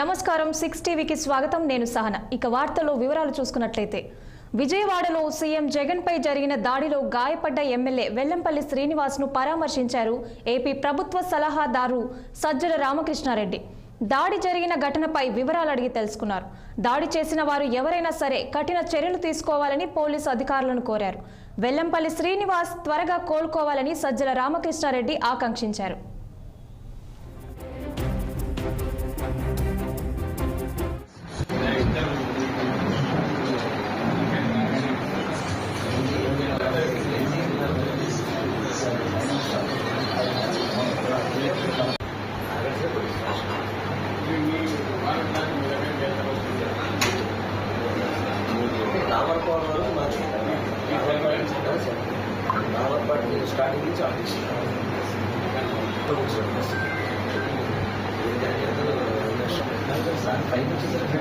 నమస్కారం 6 టీవీకి స్వాగతం. నేను సహన. ఇక వార్తల్లో వివరాలు చూసుకున్నట్లయితే విజయవాడలో సీఎం జగన్ పై జరిగిన దాడిలో గాయపడ్డ ఎమ్మెల్యే వెల్లంపల్లి శ్రీనివాస్ను పరామర్శించారు ఏపీ ప్రభుత్వ సలహాదారు సజ్జల రామకృష్ణారెడ్డి. దాడి జరిగిన ఘటనపై వివరాలు అడిగి తెలుసుకున్నారు. దాడి చేసిన వారు ఎవరైనా సరే కఠిన చర్యలు తీసుకోవాలని పోలీసు అధికారులను కోరారు. వెల్లంపల్లి శ్రీనివాస్ త్వరగా కోలుకోవాలని సజ్జల రామకృష్ణారెడ్డి ఆకాంక్షించారు. స్టార్టింగ్ నుంచి ఆఫీస్ ఫైవ్ వచ్చేసరికి